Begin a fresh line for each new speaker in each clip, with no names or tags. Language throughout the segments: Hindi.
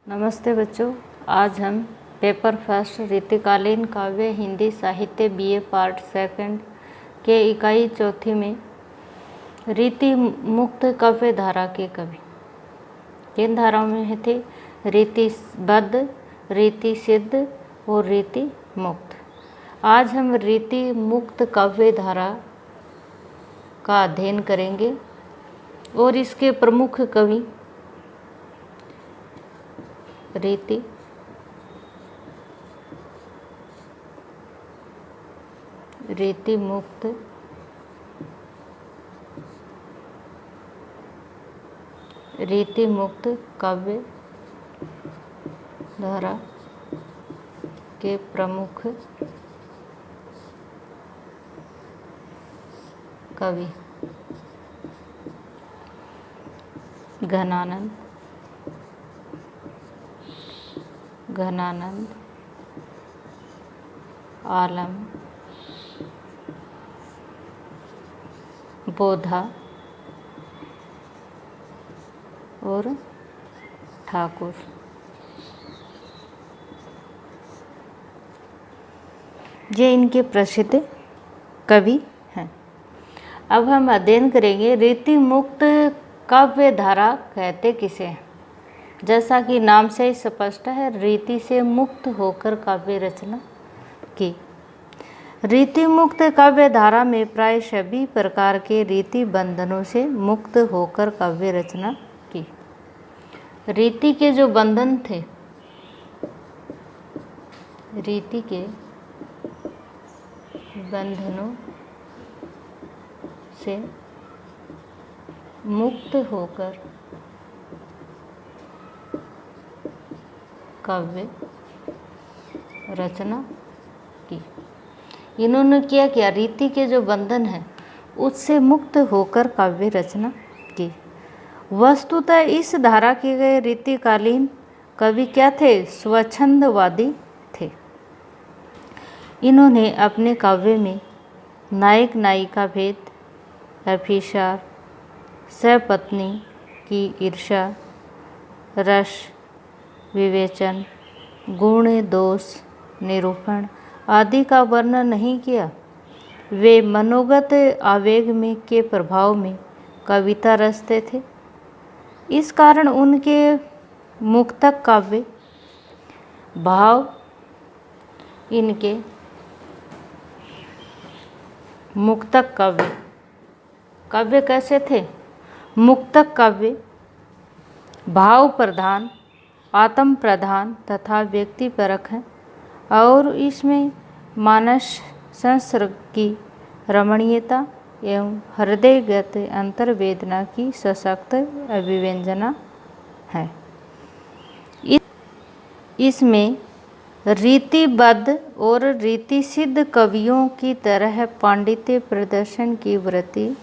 नमस्ते बच्चों, आज हम पेपर फर्स्ट रीतिकालीन काव्य हिंदी साहित्य बीए पार्ट सेकंड के इकाई चौथी में रीति मुक्त काव्य धारा के कवि किन धाराओं में थे? रीतिबद्ध, रीति सिद्ध और रीति मुक्त। आज हम रीति मुक्त काव्य धारा का अध्ययन करेंगे और इसके प्रमुख कवि रीति मुक्त काव्य धारा के प्रमुख कवि घनानंद, आलम, बोधा और ठाकुर। ये इनके प्रसिद्ध कवि हैं। अब हम अध्ययन करेंगे रीति मुक्त काव्य धारा कहते किसे हैं। जैसा कि नाम से ही स्पष्ट है, रीति से मुक्त होकर काव्य रचना की। रीति मुक्त काव्य धारा में प्राय सभी प्रकार के रीति बंधनों से मुक्त होकर काव्य रचना की। रीति के जो बंधन थे, रीति के बंधनों से मुक्त होकर काव्य रचना की। इन्होंने क्या रीति के जो बंधन है उससे मुक्त होकर काव्य रचना की। वस्तुतः इस धारा के गए रीतिकालीन कवि क्या थे? स्वच्छंदवादी थे। इन्होंने अपने काव्य में नायक नायिका भेद, अभिसार, सपत्नी की ईर्ष्या, रस विवेचन, गुण दोष निरूपण आदि का वर्णन नहीं किया। वे मनोगत आवेग में के प्रभाव में कविता रचते थे। इस कारण उनके मुक्तक काव्य भाव इनके मुक्तक काव्य कैसे थे? मुक्तक काव्य भाव प्रधान, आत्म प्रधान तथा व्यक्तिपरक है और इसमें मानस संसर्ग की रमणीयता एवं हृदयगत अंतर्वेदना की सशक्त अभिव्यंजना है। इसमें रीतिबद्ध और रीति सिद्ध कवियों की तरह पांडित्य प्रदर्शन की प्रवृत्ति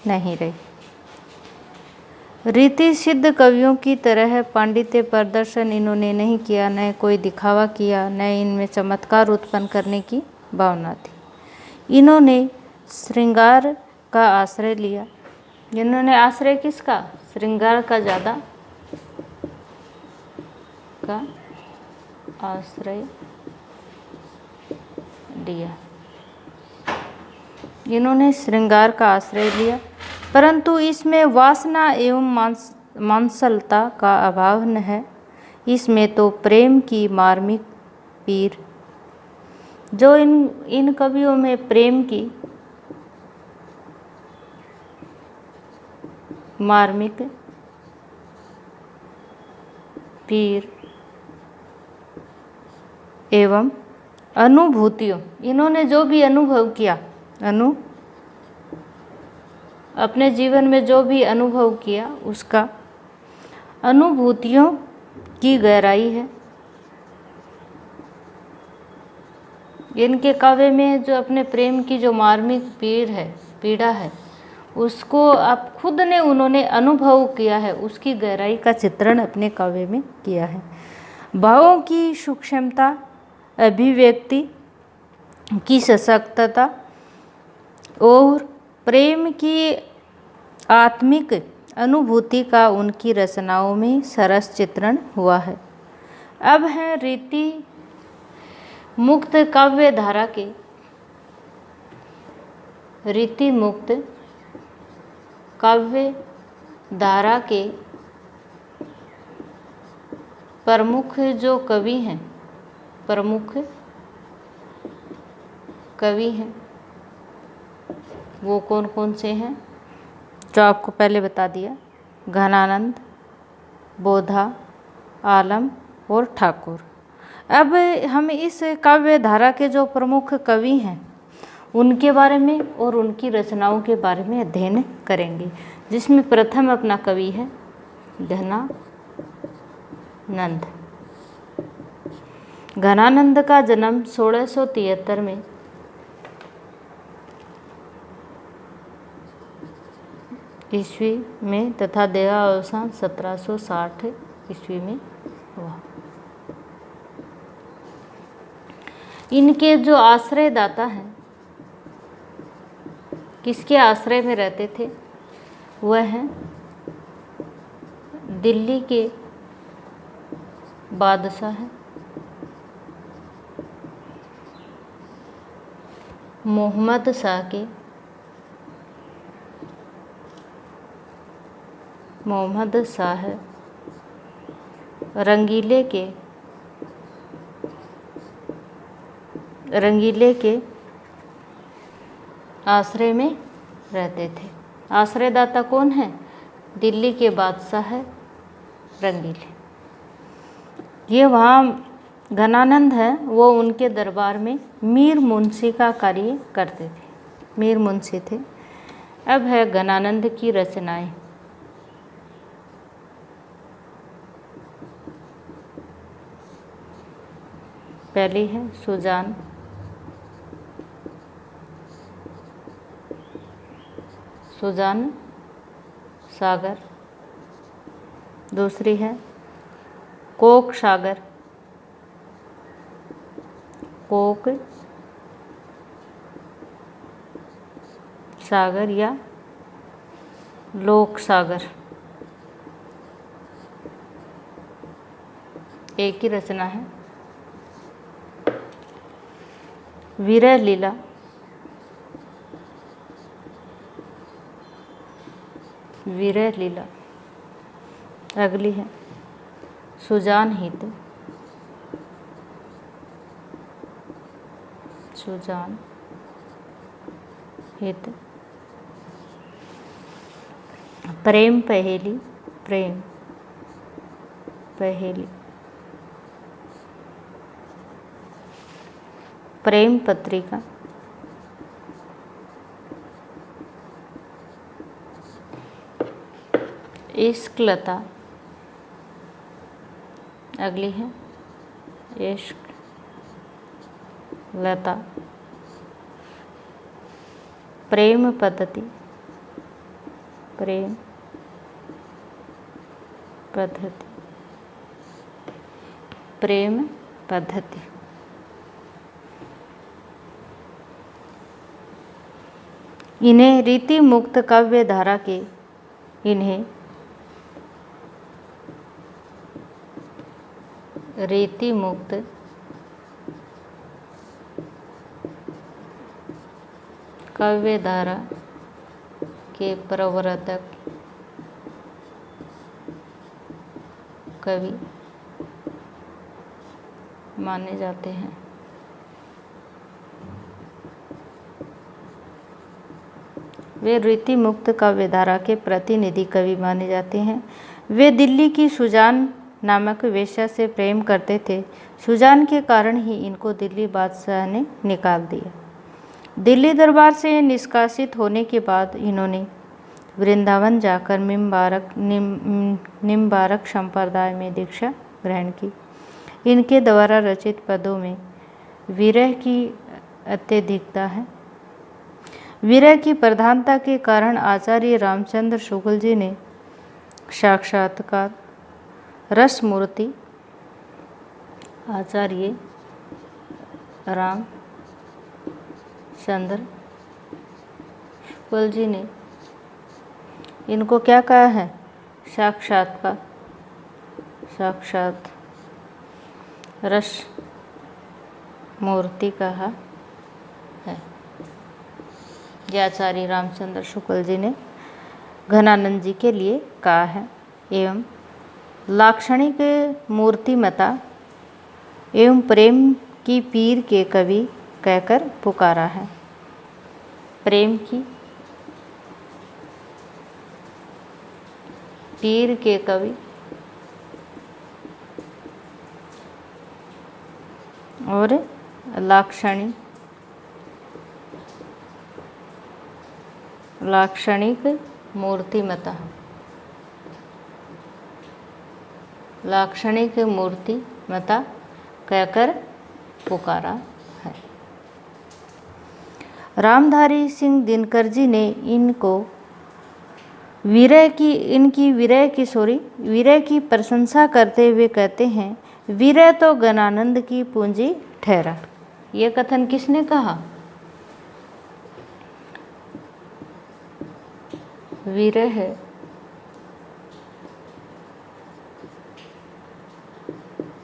नहीं रही। रीति सिद्ध कवियों की तरह पांडित्य प्रदर्शन इन्होंने नहीं किया, न कोई दिखावा किया, न इनमें चमत्कार उत्पन्न करने की भावना थी। इन्होंने श्रृंगार का आश्रय लिया। इन्होंने आश्रय किसका? श्रृंगार का ज़्यादा का आश्रय लिया। इन्होंने श्रृंगार का आश्रय लिया, परंतु इसमें वासना एवं मांसलता का अभाव न है। इसमें तो प्रेम की मार्मिक पीर, जो इन कवियों में प्रेम की मार्मिक पीर एवं अनुभूतियों, इन्होंने जो भी अनुभव किया, अपने जीवन में जो भी अनुभव किया उसका अनुभूतियों की गहराई है। इनके काव्य में जो अपने प्रेम की जो मार्मिक पीड़ा है उसको आप खुद ने उन्होंने अनुभव किया है, उसकी गहराई का चित्रण अपने काव्य में किया है। भावों की सूक्ष्मता, अभिव्यक्ति की सशक्तता और प्रेम की आत्मिक अनुभूति का उनकी रचनाओं में सरस चित्रण हुआ है। अब है रीति मुक्त काव्य धारा के रीति मुक्त काव्य धारा के प्रमुख जो कवि हैं, प्रमुख कवि हैं वो कौन कौन से हैं, जो आपको पहले बता दिया, घनानंद, बोधा, आलम और ठाकुर। अब हम इस काव्य धारा के जो प्रमुख कवि हैं उनके बारे में और उनकी रचनाओं के बारे में अध्ययन करेंगे, जिसमें प्रथम अपना कवि है घनानंद। घनानंद का जन्म 1673 में ईस्वी में तथा देहावसान 1760 ईस्वी में हुआ। इनके जो आश्रयदाता हैं, किसके आश्रय में रहते थे, वह हैं दिल्ली के बादशाह हैं मोहम्मद शाह रंगीले के आश्रय में रहते थे। आश्रयदाता कौन है, दिल्ली के बादशाह है रंगीले। ये वहाँ घनानंद है, वो उनके दरबार में मीर मुंशी का कार्य करते थे, मीर मुंशी थे। अब है घनानंद की रचनाएं। पहली है सुजान, सागर। दूसरी है कोक सागर या लोक सागर, एक ही रचना है। विरह लीला, अगली है सुजान हित। प्रेम पहेली, प्रेम पत्रिका, इश्क लता, अगली है इश्क लता। प्रेम पद्धति, इन्हें रीति मुक्त काव्य धारा के रीति मुक्त काव्य धारा के प्रवर्तक कवि माने जाते हैं। वे रीति मुक्त काव्य धारा के प्रतिनिधि कवि माने जाते हैं। वे दिल्ली की सुजान नामक वेश्या से प्रेम करते थे। सुजान के कारण ही इनको दिल्ली बादशाह ने निकाल दिया। दिल्ली दरबार से निष्कासित होने के बाद इन्होंने वृंदावन जाकर निम्बारक संप्रदाय में दीक्षा ग्रहण की। इनके द्वारा रचित पदों में विरह की अत्यधिकता है। विरह की प्रधानता के कारण आचार्य रामचंद्र शुक्ल जी ने साक्षात्कार रसमूर्ति आचार्य रामचंद्र शुक्ल जी ने इनको क्या कहा है? साक्षात्कार, साक्षात रस मूर्ति कहा है। ये आचार्य रामचंद्र शुक्ल जी ने घनानंद जी के लिए कहा है। एवं लाक्षणिक मूर्तिमता एवं प्रेम की पीर के कवि कहकर पुकारा है। प्रेम की पीर के कवि और लाक्षणिक मूर्तिमता, लाक्षणिक मूर्तिमता कहकर पुकारा है। रामधारी सिंह दिनकर जी ने इनको वीरय की प्रशंसा करते हुए कहते हैं, वीरय तो गणानंद की पूंजी ठहरा। ये कथन किसने कहा? वीरय है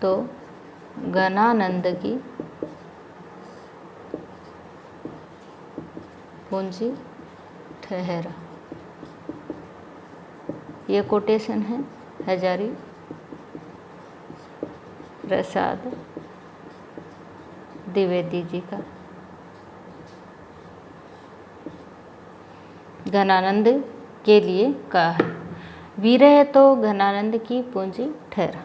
तो गणानंद की पूंजी ठहरा। ये कोटेशन है हजारी प्रसाद द्विवेदी जी का। घनानंद के लिए कहा है, वीरय तो घनानंद की पूंजी ठहरा।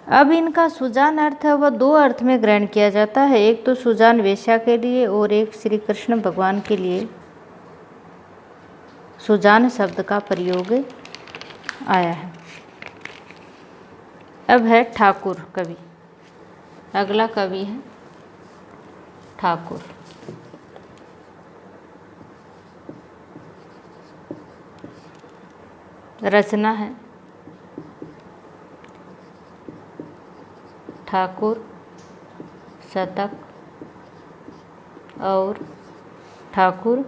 अब इनका सुजान अर्थ है वह दो अर्थ में ग्रहण किया जाता है। एक तो सुजान वेश्या के लिए और एक श्री कृष्ण भगवान के लिए सुजान शब्द का प्रयोग आया है। अब है ठाकुर कवि। अगला कवि है ठाकुर। रचना है ठाकुर शतक और ठाकुर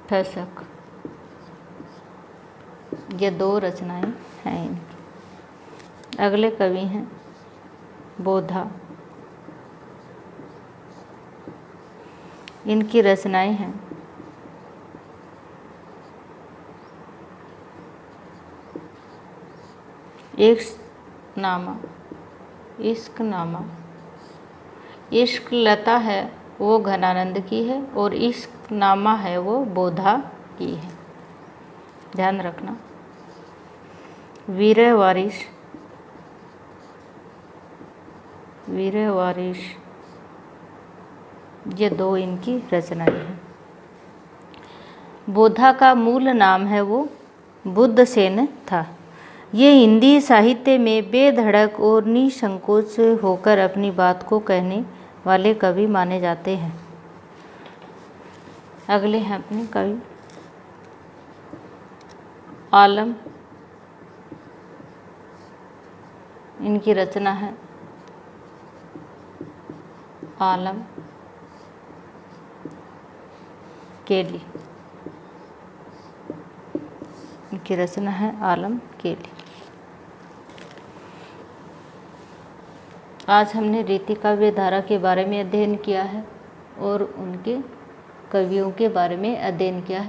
ठसक। ये दो रचनाएं हैं इनकी। अगले कवि हैं बोधा। इनकी रचनाएं हैं इश्क नामा। इश्क लता है वो घनानंद की है और इश्क नामा है वो बोधा की है, ध्यान रखना। वीरय वारिश ये दो इनकी रचनाएं हैं। बोधा का मूल नाम है वो बुद्धसेन था। ये हिंदी साहित्य में बेधड़क और निसंकोच होकर अपनी बात को कहने वाले कवि माने जाते हैं। अगले हैं अपने कवि आलम। इनकी रचना है आलम केली। इनकी रचना है आलम केली। आज हमने रीति काव्य धारा के बारे में अध्ययन किया है और उनके कवियों के बारे में अध्ययन किया है।